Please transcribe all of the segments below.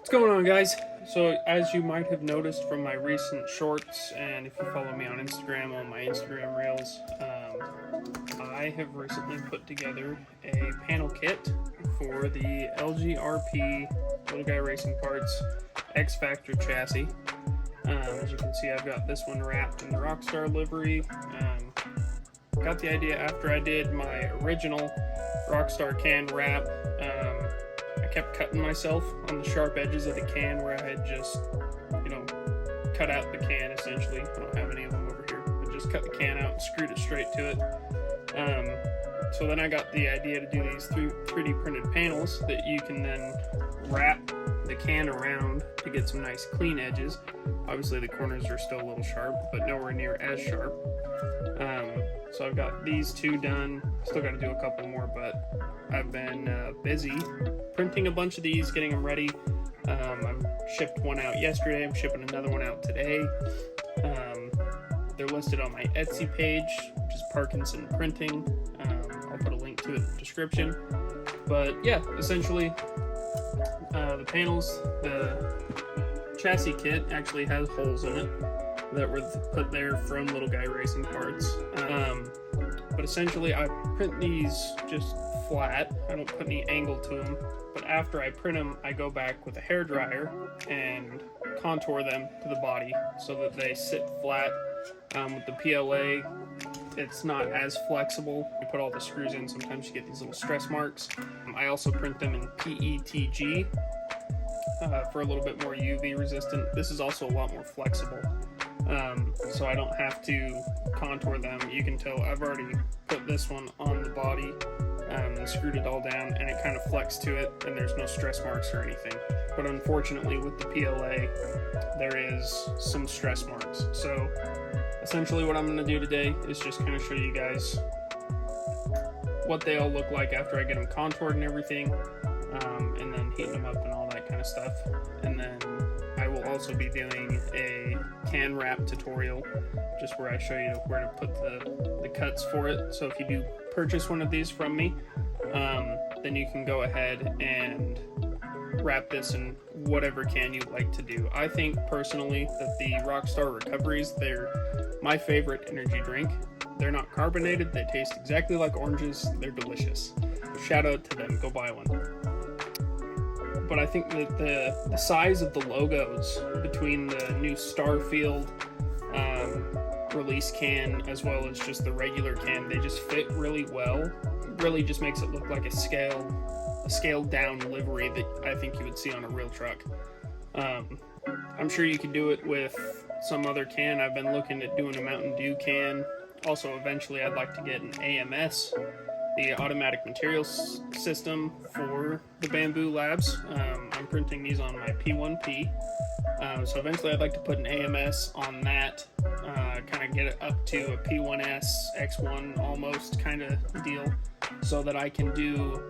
What's going on, guys? So as you might have noticed from my recent shorts, and if you follow me on Instagram, on my Instagram reels, I have recently put together a panel kit for the LGRP Little Guy Racing Parts X Factor chassis. As you can see, I've got this one wrapped in the Rockstar livery. Got the idea after I did my original Rockstar can wrap. I kept cutting myself on the sharp edges of the can where I had just, cut out the can essentially. I don't have any of them over here, but just cut the can out and screwed it straight to it. So then I got the idea to do these 3D printed panels that you can then wrap the can around to get some nice clean edges. Obviously the corners are still a little sharp, but nowhere near as sharp. So I've got these two done. Still got to do a couple more, but I've been busy printing a bunch of these, getting them ready. I shipped one out yesterday. I'm shipping another one out today. They're listed on my Etsy page, which is Parkinson Printing. I'll put a link to it in the description. But yeah, essentially, the panels, the chassis kit actually has holes in it that were put there from Little Guy Racing Parts. But essentially I print these just flat. I don't put any angle to them, but after I print them, I go back with a hairdryer and contour them to the body so that they sit flat. With the PLA, it's not as flexible. You put all the screws in, sometimes you get these little stress marks. I also print them in PETG for a little bit more UV resistant. This is also a lot more flexible. So I don't have to contour them. You can tell I've already put this one on the body and screwed it all down, and it kind of flexed to it, and there's no stress marks or anything. But unfortunately with the PLA, there is some stress marks. So essentially what I'm going to do today is just kind of show you guys what they all look like after I get them contoured and everything, and then heating them up and all that kind of stuff. And then I will also be doing a can wrap tutorial, just where I show you where to put the cuts for it. So if you do purchase one of these from me, then you can go ahead and wrap this in whatever can you'd like to do. I think personally that the Rockstar Recoveries, they're my favorite energy drink. They're not carbonated, they taste exactly like oranges, they're delicious. Shout out to them, go buy one. But I think that the size of the logos between the new Starfield release can as well as just the regular can, they just fit really well. Really just makes it look like a scaled down livery that I think you would see on a real truck. I'm sure you could do it with some other can. I've been looking at doing a Mountain Dew can. Also, eventually I'd like to get an AMS, the automatic materials system for the Bamboo Labs. I'm printing these on my P1P. So eventually I'd like to put an AMS on that, kind of get it up to a P1S, X1 almost kind of deal, so that I can do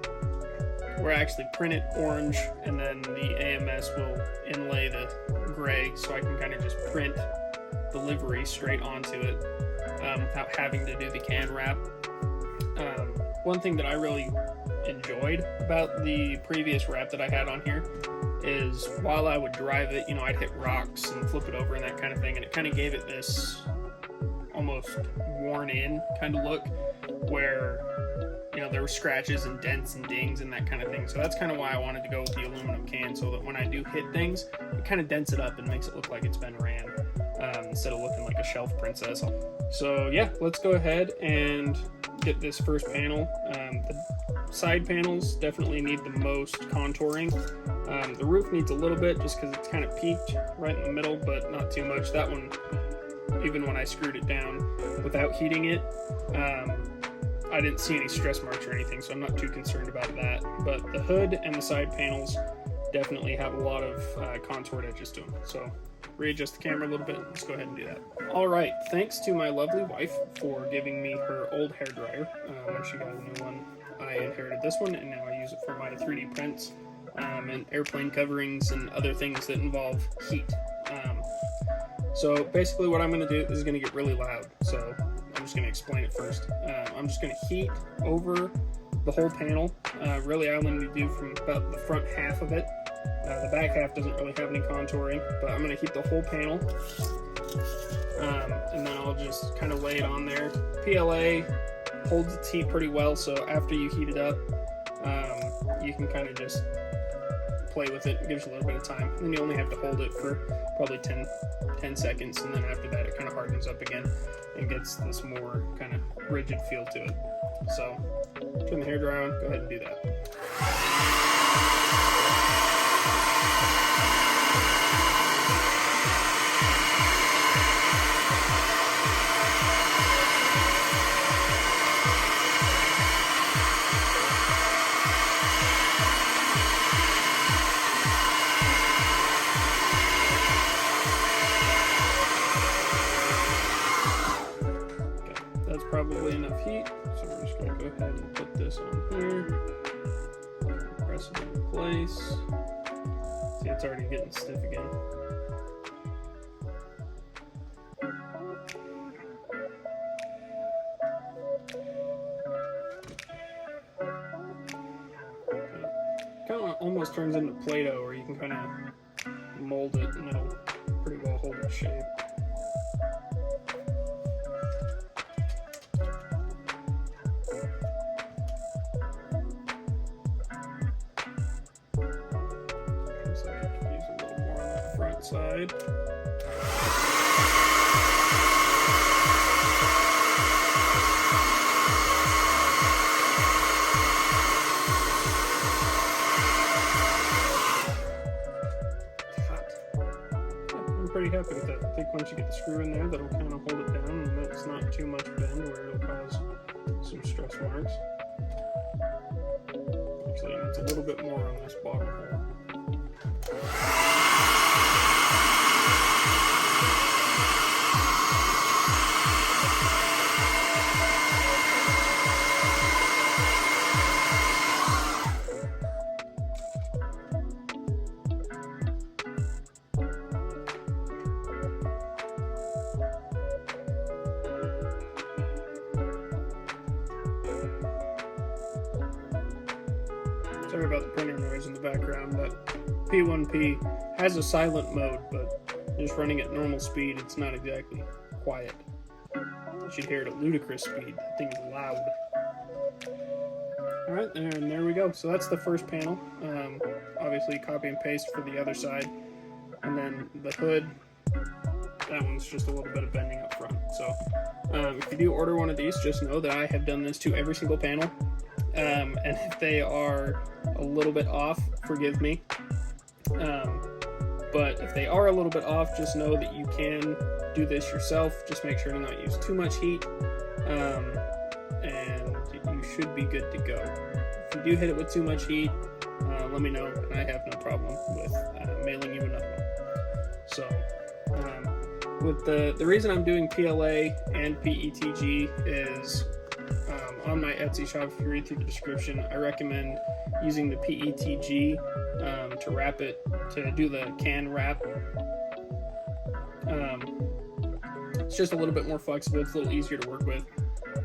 where I actually print it orange and then the AMS will inlay the gray, so I can kind of just print the livery straight onto it without having to do the can wrap. One thing that I really enjoyed about the previous wrap that I had on here is while I would drive it, I'd hit rocks and flip it over and that kind of thing, and it kind of gave it this almost worn in kind of look where there were scratches and dents and dings and that kind of thing. So that's kind of why I wanted to go with the aluminum can, so that when I do hit things, it kind of dents it up and makes it look like it's been ran, instead of looking like a shelf princess. So yeah, let's go ahead and get this first panel. The side panels definitely need the most contouring. The roof needs a little bit just because it's kind of peaked right in the middle, but not too much. That one, even when I screwed it down without heating it, I didn't see any stress marks or anything, so I'm not too concerned about that. But the hood and the side panels definitely have a lot of contoured edges to them. So readjust the camera a little bit. Let's go ahead and do that. All right, thanks to my lovely wife for giving me her old hairdryer. When she got a new one, I inherited this one, and now I use it for my 3D prints and airplane coverings and other things that involve heat. So basically what I'm going to do is going to get really loud, so I'm just going to explain it first. I'm just going to heat over the whole panel. Really I only need to do from about the front half of it The back half doesn't really have any contouring, but I'm going to heat the whole panel, and then I'll just kind of lay it on there. PLA holds its heat pretty well, so after you heat it up, you can kind of just play with it. It gives you a little bit of time, and then you only have to hold it for probably 10 seconds, and then after that it kind of hardens up again and gets this more kind of rigid feel to it. So turn the hairdryer on, go ahead and do that. Probably enough heat, so we're just going to go ahead and put this on here, press it in place. See, it's already getting stiff again. Kind of almost turns into Play-Doh, where you can kind of mold it and it'll pretty well hold its shape. Side. I'm pretty happy with that. I think once you get the screw in there, that'll kind of hold it down, and that's not too much bend where it'll cause some stress marks. Actually, it's a little bit more on this bottom hole. Sorry about the printer noise in the background, but P1P has a silent mode, but just running at normal speed, it's not exactly quiet. You should hear it at ludicrous speed. That thing's loud. Alright, and there we go. So that's the first panel. Obviously copy and paste for the other side. And then the hood, that one's just a little bit of bending up front. So if you do order one of these, just know that I have done this to every single panel. And if they are a little bit off, forgive me. But if they are a little bit off, just know that you can do this yourself. Just make sure to not use too much heat, and you should be good to go. If you do hit it with too much heat, let me know, and I have no problem with mailing you another one. So with the reason I'm doing PLA and PETG is on my Etsy shop. If you read through the description, I recommend using the PETG to wrap it, to do the can wrap. It's just a little bit more flexible, it's a little easier to work with.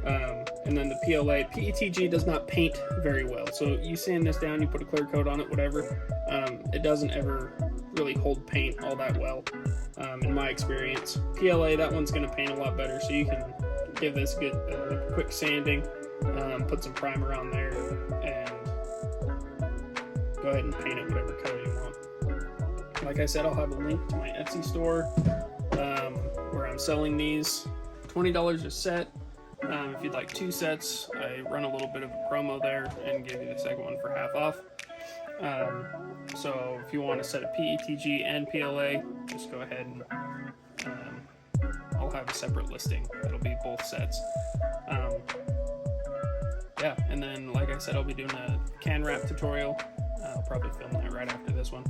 And then the PLA, PETG does not paint very well. So you sand this down, you put a clear coat on it, whatever, it doesn't ever really hold paint all that well, in my experience. PLA, that one's going to paint a lot better, so you can give this a good quick sanding, put some primer on there, and go ahead and paint it whatever color you want. Like I said, I'll have a link to my Etsy store where I'm selling these. $20 a set. If you'd like 2 sets, I run a little bit of a promo there and give you the second one for half off. So if you want a set of PETG and PLA, just go ahead and I'll have a separate listing. That'll be both sets. Yeah, and then like I said, I'll be doing a can wrap tutorial. I'll probably film that right after this one.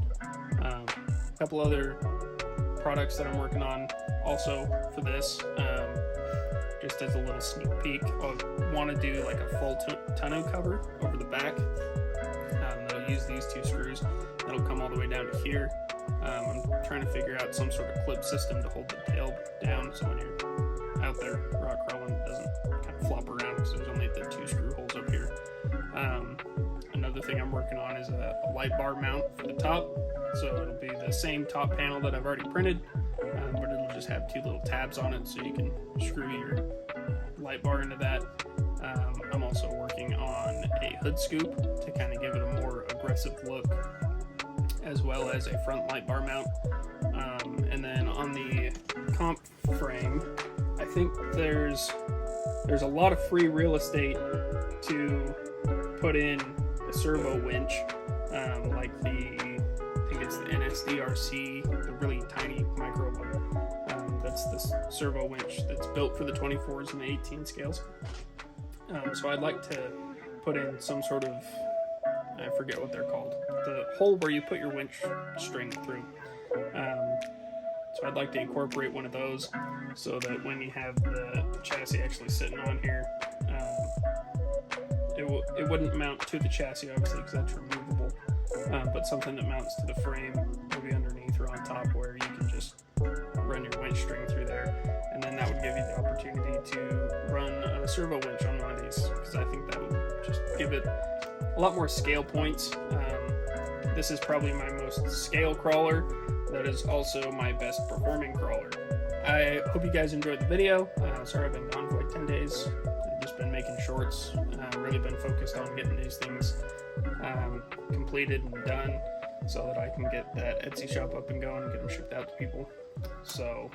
A couple other products that I'm working on also for this. Just as a little sneak peek, I'll want to do like a full tonneau cover over the back. They'll use these 2 screws. That'll come all the way down to here. I'm trying to figure out some sort of clip system to hold the tail down, so when you're out there rock crawling, it doesn't kind of flop around because there's only the 2 screw holes up here. Another other thing I'm working on is a light bar mount for the top. So it'll be the same top panel that I've already printed, but it'll just have 2 little tabs on it so you can screw your light bar into that. I'm also working on a hood scoop to kind of give it a more aggressive look, as well as a front light bar mount. And then on the comp frame, I think there's a lot of free real estate to put in a servo winch, like I think it's the NSDRC, the really tiny micro one. That's the servo winch that's built for the 24s and the 18 scales. So I'd like to put in some sort of, I forget what they're called, the hole where you put your winch string through. So I'd like to incorporate one of those so that when you have the chassis actually sitting on here, it wouldn't mount to the chassis, obviously, because that's removable, but something that mounts to the frame, maybe underneath or on top, where you can just run your winch string through there, and then that would give you the opportunity to run a servo winch on one of these, because I think that would just give it a lot more scale points. This is probably my most scale crawler. That is also my best performing crawler. I hope you guys enjoyed the video. Sorry I've been gone for like 10 days. I've just been making shorts. Really been focused on getting these things completed and done so that I can get that Etsy shop up and going and get them shipped out to people. So